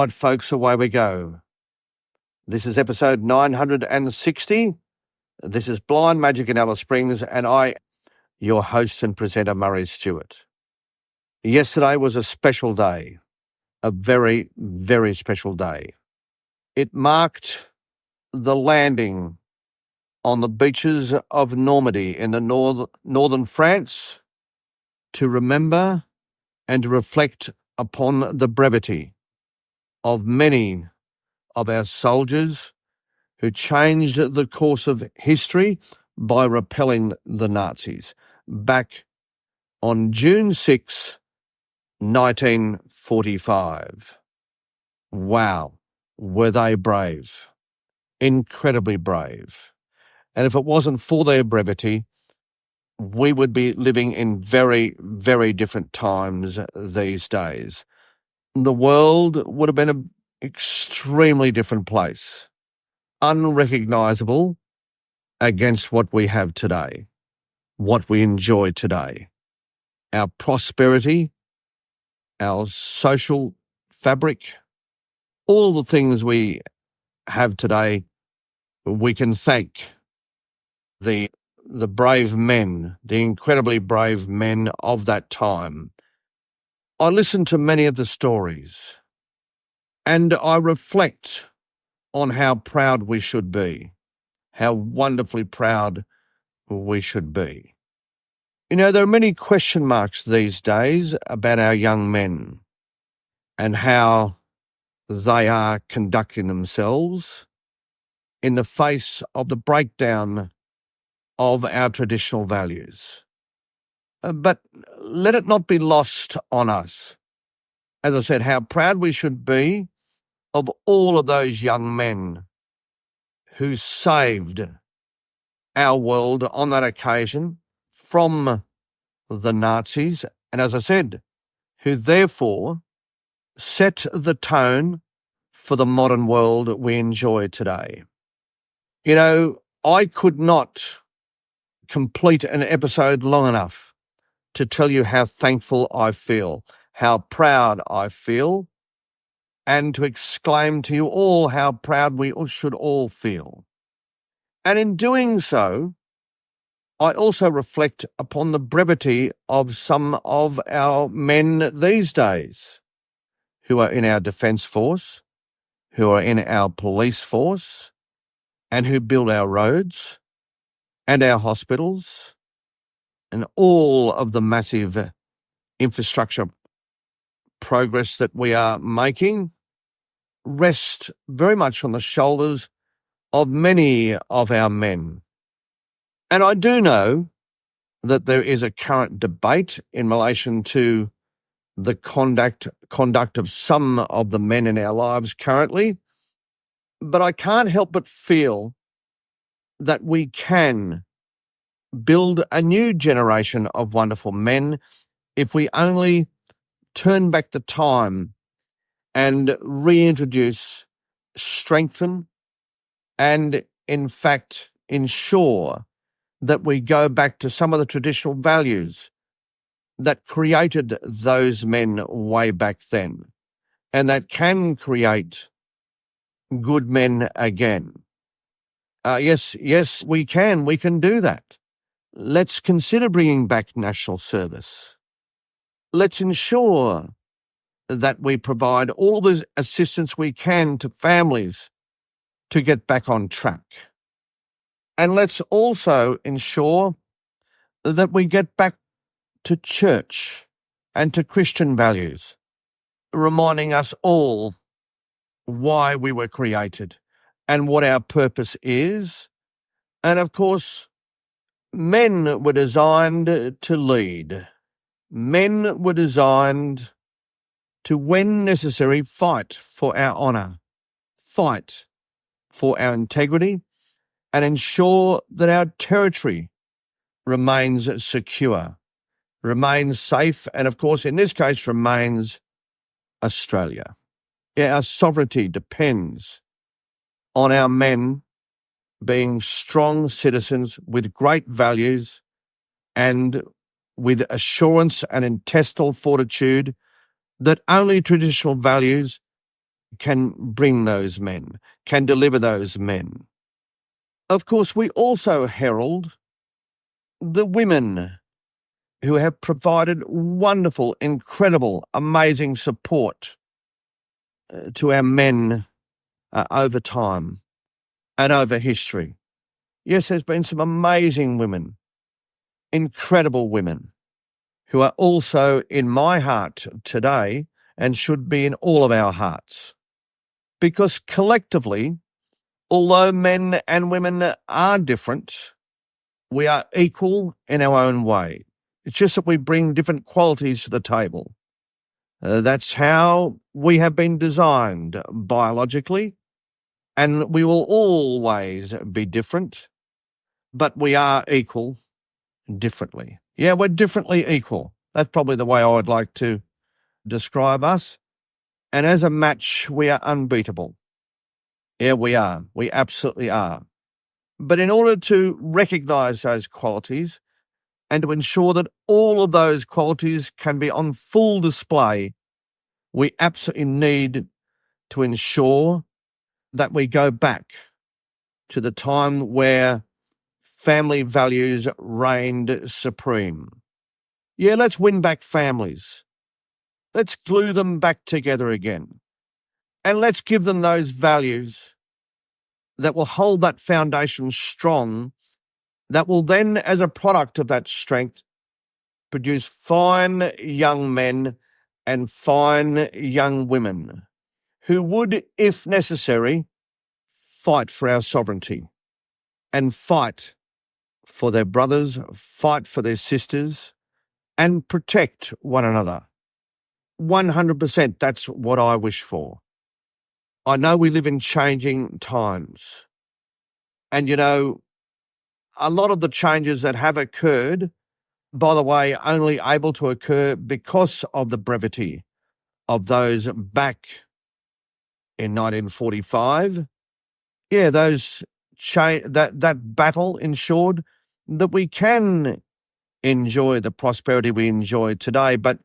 right, folks, away we go. This is episode 960. This is Blind Magic in Alice Springs, and I, your host and presenter, Murray Stewart. Yesterday was a special day, a very, very special day. It marked the landing on the beaches of Normandy in the northern France to remember and to reflect upon the brevity of many of our soldiers who changed the course of history by repelling the Nazis back on June 6, 1945. Wow, were they brave. Incredibly brave. And if it wasn't for their brevity, we would be living in very, very different times these days. The world would have been an extremely different place, unrecognisable against what we have today, what we enjoy today. Our prosperity, our social fabric, all the things we have today, we can thank the brave men, the incredibly brave men of that time. I listen to many of the stories and I reflect on how proud we should be, how wonderfully proud we should be. You know, there are many question marks these days about our young men and how they are conducting themselves in the face of the breakdown of our traditional values. But let it not be lost on us, as I said, how proud we should be of all of those young men who saved our world on that occasion from the Nazis, and as I said, who therefore set the tone for the modern world we enjoy today. You know, I could not complete an episode long enough to tell you how thankful I feel, how proud I feel, and to exclaim to you all how proud we should all feel. And in doing so, I also reflect upon the brevity of some of our men these days who are in our defence force, who are in our police force, and who build our roads and our hospitals and all of the massive infrastructure progress that we are making rest very much on the shoulders of many of our men. And I do know that there is a current debate in relation to the conduct of some of the men in our lives currently, but I can't help but feel that we can build a new generation of wonderful men if we only turn back the time and reintroduce, strengthen, and in fact ensure that we go back to some of the traditional values that created those men way back then, and that can create good men again. Yes, we can do that. Let's consider bringing back national service. Let's ensure that we provide all the assistance we can to families to get back on track. And let's also ensure that we get back to church and to Christian values, reminding us all why we were created and what our purpose is. And of course, men were designed to lead. Men were designed to, when necessary, fight for our honour, fight for our integrity, and ensure that our territory remains secure, remains safe, and of course, in this case, remains Australia. Yeah, our sovereignty depends on our men being strong citizens with great values and with assurance and intestinal fortitude that only traditional values can bring those men, can deliver those men. Of course, we also herald the women who have provided wonderful, incredible, amazing support to our men over time and over history. Yes, there's been some amazing women, incredible women, who are also in my heart today and should be in all of our hearts. Because collectively, although men and women are different, we are equal in our own way. It's just that we bring different qualities to the table. That's how we have been designed biologically, and we will always be different, but we are equal differently. Yeah, we're differently equal. That's probably the way I would like to describe us. And as a match, we are unbeatable. Yeah, we are. We absolutely are. But in order to recognize those qualities and to ensure that all of those qualities can be on full display, we absolutely need to ensure that we go back to the time where family values reigned supreme. Yeah, let's win back families. Let's glue them back together again. And let's give them those values that will hold that foundation strong, that will then, as a product of that strength, produce fine young men and fine young women who would, if necessary, fight for our sovereignty and fight for their brothers, fight for their sisters, and protect one another. 100%, that's what I wish for. I know we live in changing times. And, a lot of the changes that have occurred, by the way, only able to occur because of the brevity of those back in 1945. Yeah, that battle ensured that we can enjoy the prosperity we enjoy today. But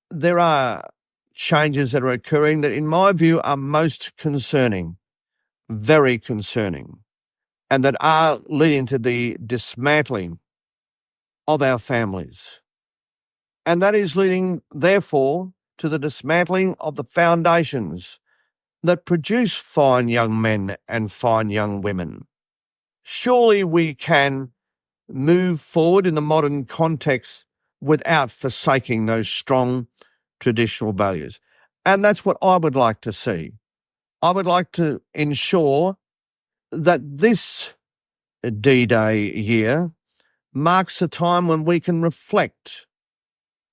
there are changes that are occurring that, in my view, are most concerning, very concerning, and that are leading to the dismantling of our families. And that is leading, therefore, to the dismantling of the foundations that produce fine young men and fine young women. Surely we can move forward in the modern context without forsaking those strong traditional values. And that's what I would like to see. I would like to ensure that this D-Day year marks a time when we can reflect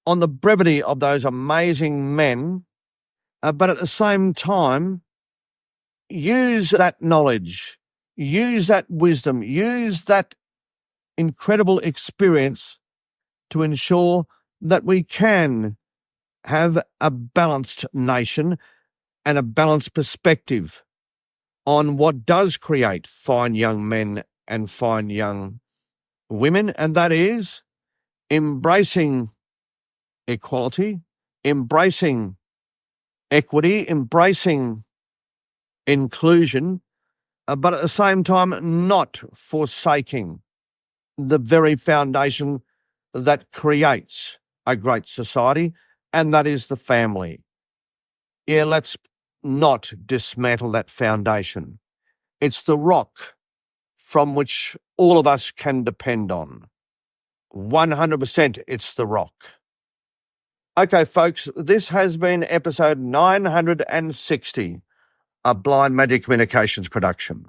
on the brevity of those amazing men, but at the same time, use that knowledge, use that wisdom, use that incredible experience to ensure that we can have a balanced nation and a balanced perspective on what does create fine young men and fine young women, and that is embracing equality, embracing equity, embracing inclusion, but at the same time not forsaking the very foundation that creates a great society, and that is the family. Yeah, let's not dismantle that foundation. It's the rock from which all of us can depend on. 100% it's the rock. Okay, folks, this has been episode 960, a Blind Magic Communications production.